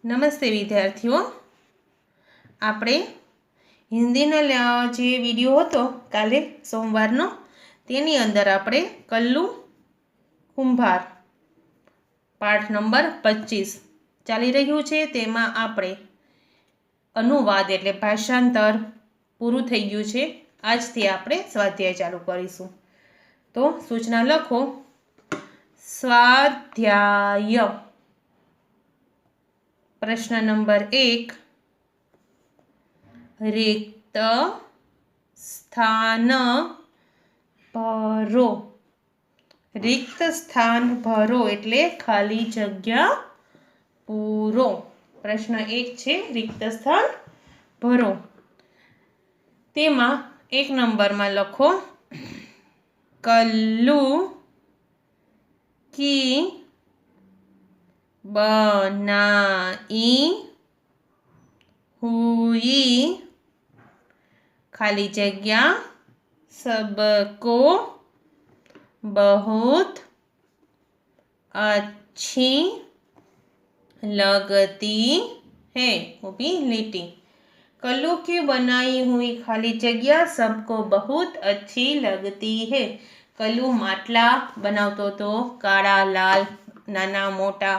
નમસ્તે વિદ્યાર્થીઓ, આપણે હિન્દીનો જે વિડીયો હતો કાલે સોમવારનો તેની અંદર આપણે કલ્લુ કુંભાર પાઠ નંબર 25 ચાલી રહ્યું છે. તેમાં આપણે અનુવાદ એટલે ભાષાંતર પૂરું થઈ ગયું છે. આજથી આપણે સ્વાધ્યાય ચાલુ કરીશું. તો સૂચના લખો. સ્વાધ્યાય પ્રશ્ન નંબર 1, रिक्त स्थान भरो. रिक्त स्थान भरो એટલે ખાલી જગ્યા પૂરો. પ્રશ્ન 1 છે रिक्त स्थान भरो. તેમાં 1 નંબરમાં લખો कल्लू की बनाई हुई खाली जगह सबको बहुत अच्छी लगती है. ऊपी लिटी. कल्लू की बनाई हुई खाली जगह सबको बहुत अच्छी लगती है. कल्लू માટલા બનાવતો હતો, કાળા લાલ નાના મોટા.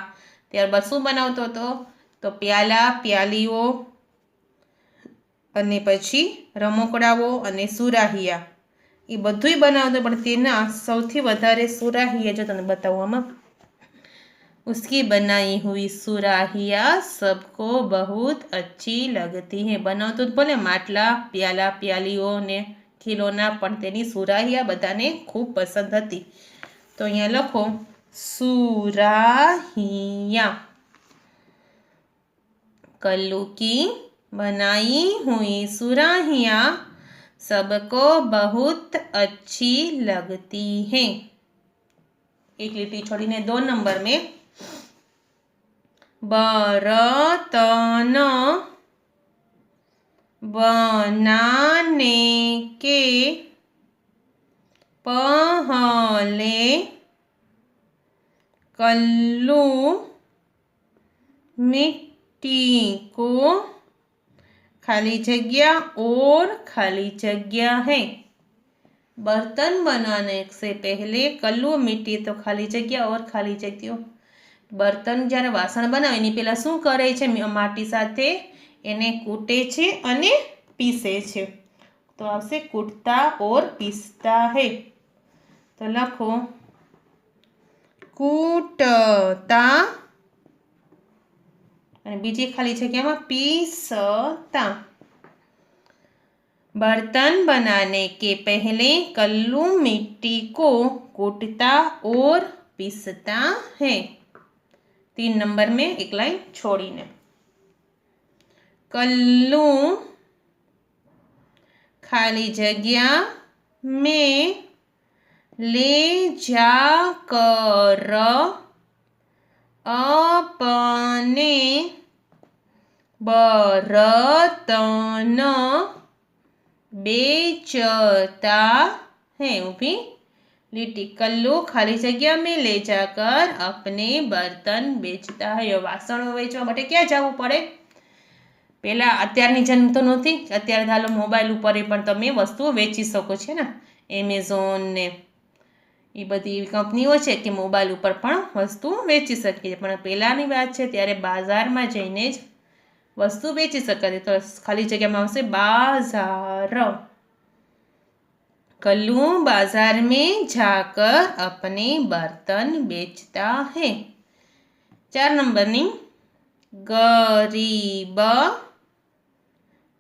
ત્યારબાદ શું બનાવતો હતો? તો પ્યાલા પ્યાલીઓ અને પછી રમકડાઓ અને સુરાહિયા એ બધુંય બનાવતો. પણ તેના સૌથી વધારે સુરાહિયા જો તને બતાવવામાં, उसकी बनाई हुई सुराहिया सबको बहुत अच्छी लगती है. બનાવતો જ ભલે માટલા પ્યાલા પ્યાલીઓ ને ખીલોના, પણ તેની સુરાહિયા બધાને ખૂબ પસંદ હતી. તો અહીંયા લખો सुराहिया. कल्लू की बनाई हुई सुराहिया सबको बहुत अच्छी लगती हैं. एक लिटी छोड़ीने 2 नंबर में बर्तन बनाने के पहले कल्लू मिट्टी को खाली जगह और खाली जगह है. बर्तन बनाने से पहले कल्लू मिट्टी तो खाली जगह और खाली जगह. बर्तन જ્યારે વાસણ બનાવે એની પહેલા શું કરે છે? માટી સાથે એને કૂટે છે અને પીસે છે. તો આવશે કૂટતા और पीसता है. તો લખો કૂટતા અને બીજી ખાલી જગ્યામાં पीसता. बर्तन बनाने के पहले कल्लू मिट्टी को कूटता और पीसता है. 3 नंबर में एक लाइन छोड़ीने कल्लू खाली जगह में ले जाकर अपने बर्तन बेचता है. ऊपी લીટી. કલ્લુ ખાલી જગ્યા में ले जाकर अपने बर्तन बेचता है. વાસણો વેચવા માટે ક્યાં જવું પડે? પહેલાં અત્યારની જેમ તો નથી. અત્યારે હાલો મોબાઈલ ઉપર પણ તમે વસ્તુઓ વેચી શકો છો ને. એમેઝોન ને એ બધી એવી કંપનીઓ છે કે મોબાઈલ ઉપર પણ વસ્તુ વેચી શકીએ. પણ પહેલાંની વાત છે ત્યારે બાજારમાં જઈને જ વસ્તુ વેચી શકાતી. તો ખાલી જગ્યામાં આવશે बाजार. कल्लू बाजार में जाकर अपने बर्तन बेचता है. 4 नंबर नी गरीब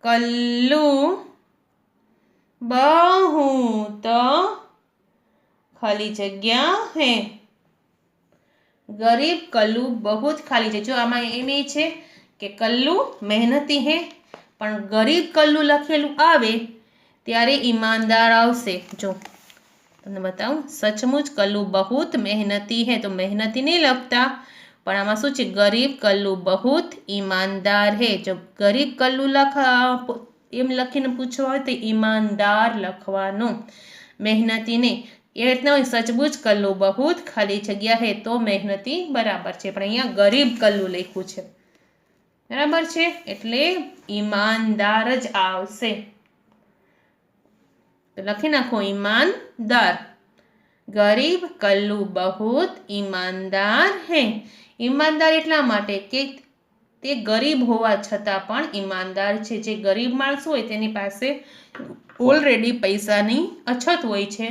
कल्लू बहुत खाली जगह है. गरीब कल्लू बहुत खाली जगह. जो आमा एम छे कि कल्लू मेहनती है, पण गरीब कल्लू लखेलू आवे ત્યારે ईमानदार આવશે. જો તમને બતાવું, સચમુચ કલ્લુ બહુત મહેનતી હે તો મહેનતી નહીં લખતા, પણ આમાં શું છે? ગરીબ કલ્લુ બહુત ઈમાનદાર હે. જો ગરીબ કલ્લુ એમ લખીને પૂછવા હોય તો ઈમાનદાર લખવાનું, મહેનતી નહીં. એ રીતના હોય સચમુચ કલ્લુ બહુત ખાલી જગ્યા હે તો મહેનતી બરાબર છે. પણ અહીંયા ગરીબ કલ્લુ લખ્યું છે. बराबर छे एटले ईमानदार ज आवशे। तो लखी नाखो ईमानदार। गरीब कल्लू बहुत ईमानदार है। ईमानदार एटला माटे के ते गरीब होवा छतां पण ईमानदार छे। जे गरीब माणस होय तेनी पासे ऑलरेडी पैसानी अछत होय छे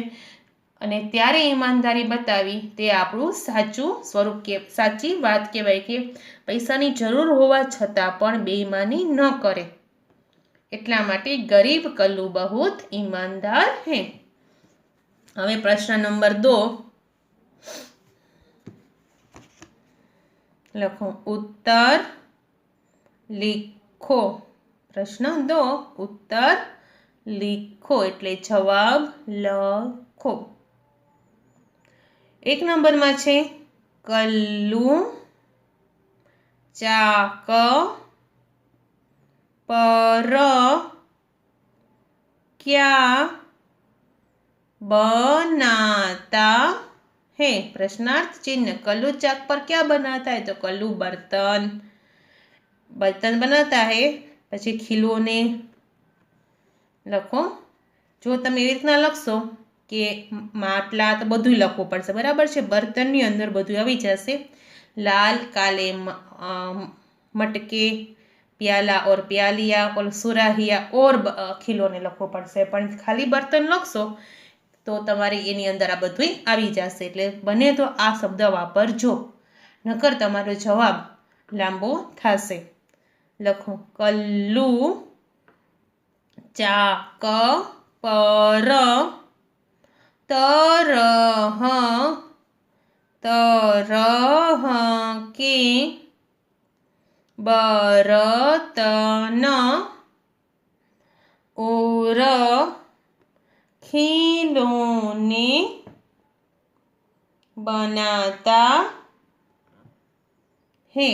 अने त्यारे ईमानदारी बतावी ते आपणुं साचुं स्वरूप के साची वात कहेवाय के पैसानी जरूर होवा छतां पण बेईमानी न करे। एटला माटे गरीब कल्लू बहुत ईमानदार है। हवे प्रश्न नंबर 2 लखो उत्तर लिखो। प्रश्न 2 उत्तर लिखो एटले जवाब लखो। 1 नंबर में छे कल्लू चाक पर क्या बनाता है। प्रश्नार्थ चिन्ह। कल्लू चाक पर क्या बनाता है तो कल्लू बर्तन बर्तन बनाता है। पछी खिलौने लखो। जो तमे एवी रीतना लखशो के માટલા तो बधुं लखवुं पड़शे बराबर छे। बर्तननी अंदर बधुं आवी जशे। लाल काले मटके प्याला और प्यालिया और सुराहिया और खिलौने लखवुं पड़शे पण खाली बर्तन लखशो तो तमारे एनी अंदर आ बधुं आवी जशे। एटले बने तो आ शब्द वापरजो नकर तमारो जवाब लांबो थशे। लखो कल्लू चाक पर तरह तरह के बर्तन और खिलौने बनाता है।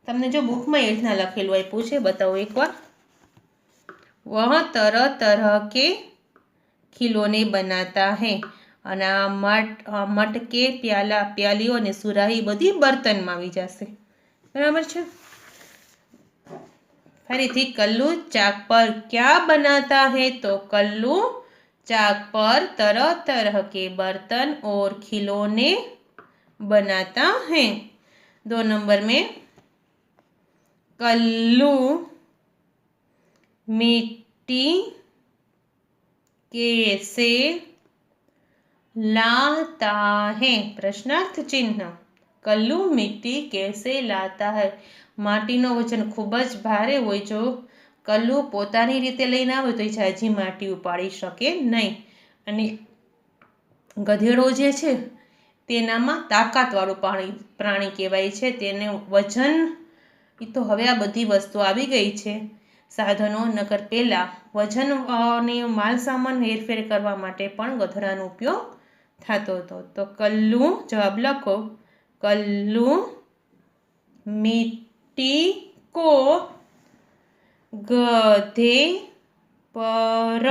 तमने जो बुक में एजना लखेलू आप्युं छे बताओ एक बार। वह तरह तरह के खिलौने बनाता है अने मटके प्याला प्यालीओ ने सुराही बधी बर्तन में आवी जशे बराबर छे। फरीथी कल्लू चाक पर क्या बनाता है तो कल्लू चाक पर तरह तरह के बर्तन और खिलौने बनाता है। 2 नंबर में कल्लू मिट्टी कैसे लाता है। प्रश्नार्थ चिन्ह। कल्लू मिट्टी कैसे लाता है। माटीनो वजन खूब ज भारे होय जो कल्लू पोतानी रीते लईने आवे तो जाजी माटी उपाड़ी शके नहीं अने गधेड़ो जे छे तेनामां ताकतवाळुं प्राणी कहेवाय छे। तेने वजन ई तो हवे आ बधी वस्तु आवी गई छे साधनो नकर पहेला वजन ने माल सामान हेरफेर करवा माटे पण गधेड़ानो उपयोग थतो हतो। तो कल्लू जवाब लखो कल्लू मिट्टी को गधे पर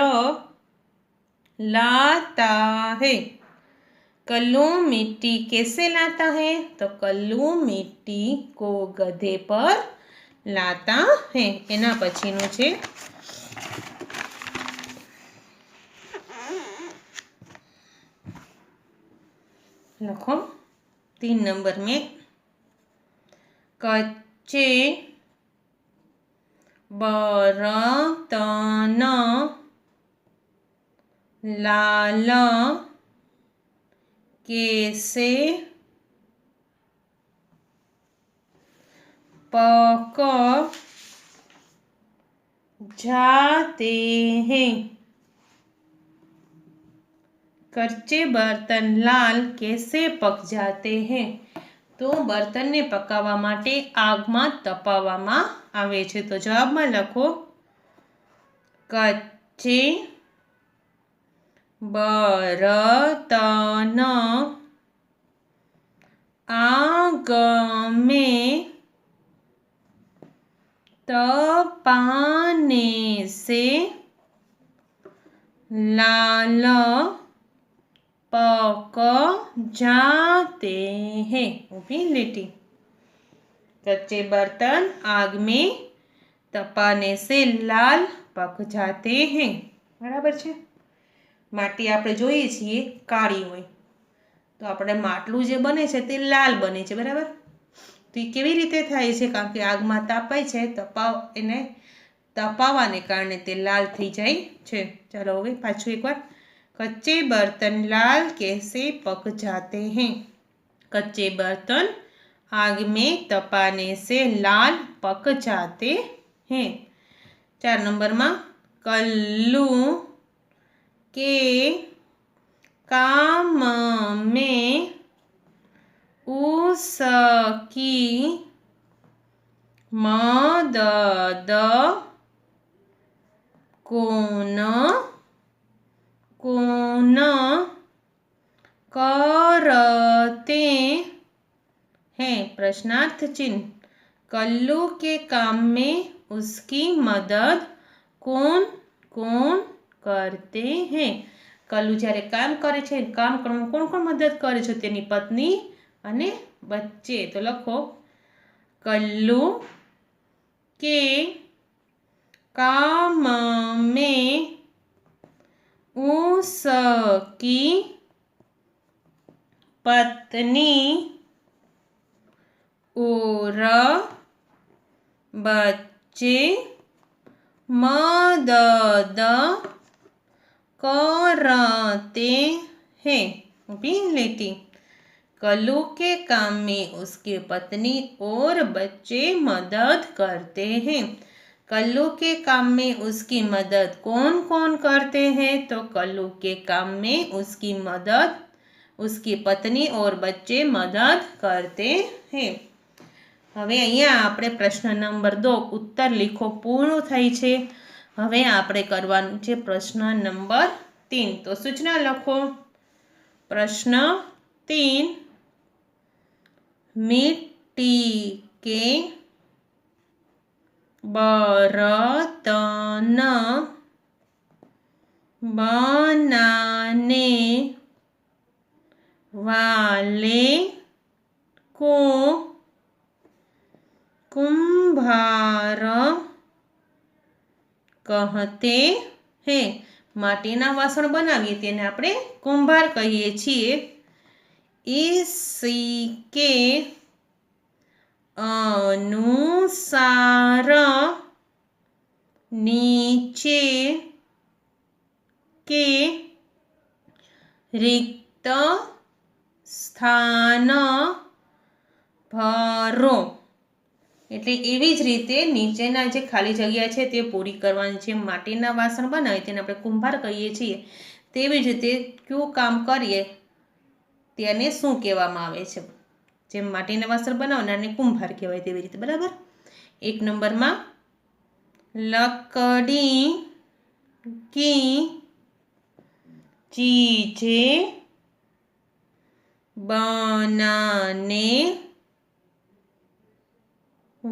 लाता है। कल्लू मिट्टी कैसे लाता है तो कल्लू मिट्टी को गधे पर लाता है। एना पछीनु छे लखो 3 नंबर में कच्चे बर्तन लाल कैसे पक जाते हैं। कच्चे बर्तन लाल कैसे पक जाते हैं तो बर्तन ने पकावा माटे आग में तपावामां आवे छे। तो जवाब में लखो कच्चे बर्तन आग में तपाने से लाल पक जाते हैं। ऊभी लीटी। कच्चे बर्तन आग में तपाने से लाल पक जाते हैं। बराबर है। माटी આપણે જોઈએ છીએ કાળી હોય તો આપણે માટલું જે બને છે તે લાલ બને છે। બરાબર। તો એ કેવી રીતે થાય છે? કારણ કે આગમાં તાપાય છે, એને तपावाने कारणे ते लाल थई जाय छे। चलो हवे पाछुं एकवार। कच्चे बर्तन लाल कैसे पक जाते हैं? कच्चे बर्तन आग में तपाने से लाल पक जाते हैं। 4 नंबर में कल्लू के काम में उसकी मदद कौन कौन करते हैं? प्रश्नार्थ चिन्ह। कल्लू के काम में उसकी मदद कौन कौन करते हैं? कल्लू જ્યારે કામ કરે છે, કામ કરવામાં કોણ કોણ મદદ કરે છે? તેની પત્ની અને બચ્ચે। તો લખો कल्लू के काम में उसकी पत्नी और बच्चे मदद करते हैं। लेटी कल्लू के काम में उसकी पत्नी और बच्चे मदद करते हैं। कल्लू के काम में उसकी मदद कौन कौन करते हैं? तो कल्लू के काम में उसकी मदद उसकी पत्नी और बच्चे मदद करते हैं। हवे अहींया आपणे प्रश्न नंबर 2 उत्तर लिखो पूर्ण थई छे। हवे आपणे करवानुं छे प्रश्न नंबर 3। तो सूचना लखो। प्रश्न 3 मिट्टी के बर्तन बनाने वाले को कुंभार कहते हैं। माटीना वासण बनावीए तेने आपणे कुंभार कहीए छीए। इसी के अनुसार नीचे के रिक्त स्थान भरो। એટલે એવી જ રીતે નીચેના જે ખાલી જગ્યા છે તે પૂરી કરવાની છે। માટીના વાસણ બનાવીએ તેને આપણે કુંભાર કહીએ છીએ। તેવી જ રીતે કયું કામ કરીએ તેને શું કહેવામાં આવે છે? જેમ માટીના વાસણ બનાવનારને કુંભાર કહેવાય તેવી રીતે। બરાબર। 1 નંબરમાં लकड़ी की चीजें बनाने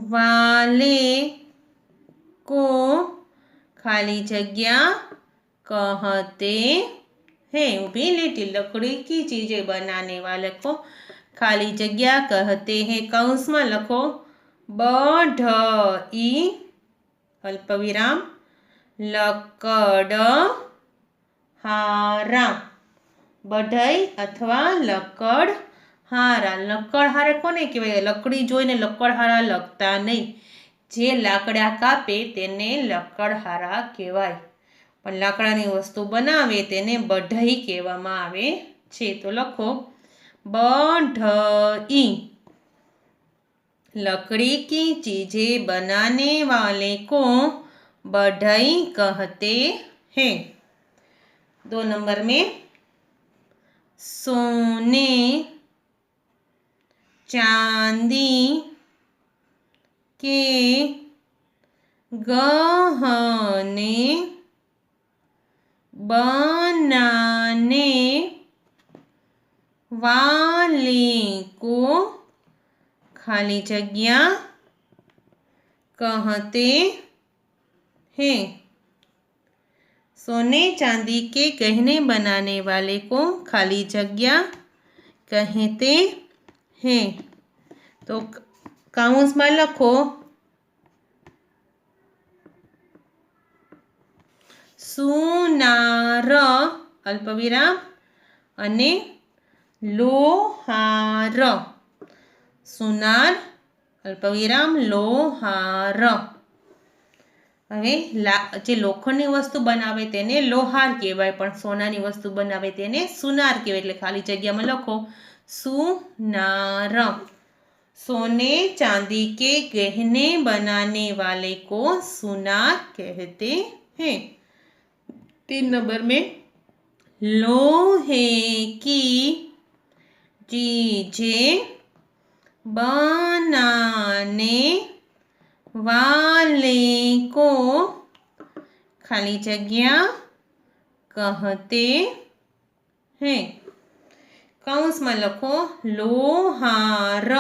वाले को खाली जगह कहते हैं। ऊभी लिटी लकड़ी की चीजें बनाने वाले को खाली जगह कहते हैं। कौंस में लखो बढ़ई अल्पविराम लकड़हारा। बढ़ई अथवा लकड़हारा। लकड़हारा कोने कहेवाय? लकड़ी जोईने लकड़हारा लगता नहीं। जे लाकड़ा कापे तेने लकड़हारा कहेवाय, पण लाकड़ानी वस्तु बनावे तेने बढ़ई कहेवामां आवे छे। तो लखो बढ़ई। लकड़ी की चीजें बनाने वाले को बढ़ई कहते हैं। 2 नंबर में सोने चांदी के गहने बनाने वाले को खाली जगह कहते हैं। सोने चांदी के गहने बनाने वाले को खाली जगह कहते हैं। तो કૌંસમાં લખો સુનાર અલ્પવિરામ અને લોહાર, સુનાર અલ્પવિરામ લોહાર. હવે જે લોખંડની વસ્તુ બનાવે તેને લોહાર કહેવાય, પણ સોનાની વસ્તુ બનાવે તેને સુનાર કહેવાય. એટલે ખાલી જગ્યામાં લખો सुनार. सोने चांदी के गहने बनाने वाले को सुनार कहते हैं. 3 नंबर में लोहे की चीजें बनाने वाले को खाली जगह कहते हैं. कौंस में लखो लोहार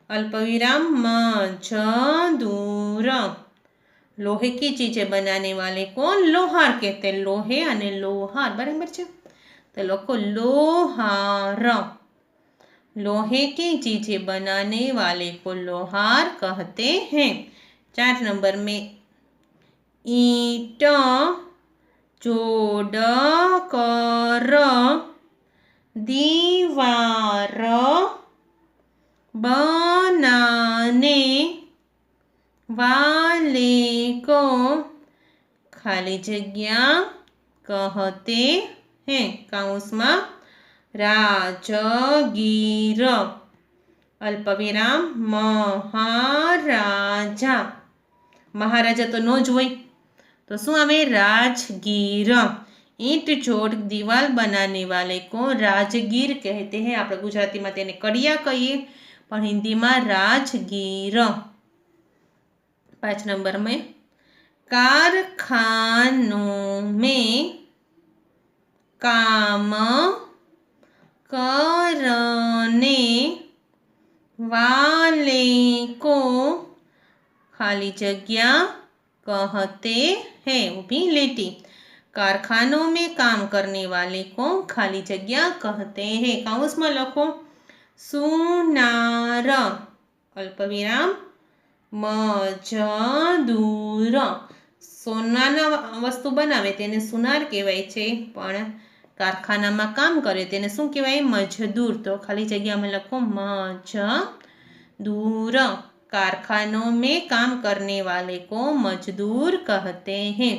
अल्पविराम मजदूर. लोहे की चीजें बनाने वाले को लोहार कहते हैं. लोहे अने लोहार बराबर है. तो लखो लोहार. लोहे की चीजें बनाने वाले को लोहार कहते हैं. 4 नंबर में ईंट जोड़ कर दीवार बनाने वाले को खाली जगह कहते हैं. कौंस में राजगीर अल्पविराम महाराजा. महाराजा तो नो ज होय तो शुं आवे राजगीर. ईंट जोड़ दीवार बनाने वाले को राजगीर कहते हैं. આપણે ગુજરાતીમાં તેને કડિયા કહીએ પણ હિન્દીમાં राजगीर. 5 नंबर में कारखानों में काम करने वाले को खाली जगह कहते हैं. ऊपी लेटी. कारखानों में काम करने वाले को खाली जगह कहते हैं. कौंस में लखो सुनार अल्पविराम मजदूर. सोनाना वस्तु बनावे तेने सुनार कहेवाय छे, पण कारखानामां काम करे तेने शुं कहेवाय मजदूर. तो खाली जगह में लखो मजदूर. कारखानों में काम करने वाले को मजदूर कहते हैं.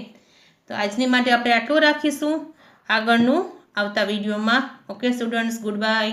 तो આજની માટે આપણે આટલું રાખીશું. આગળનું આવતા વિડીયોમાં. Okay students, good bye.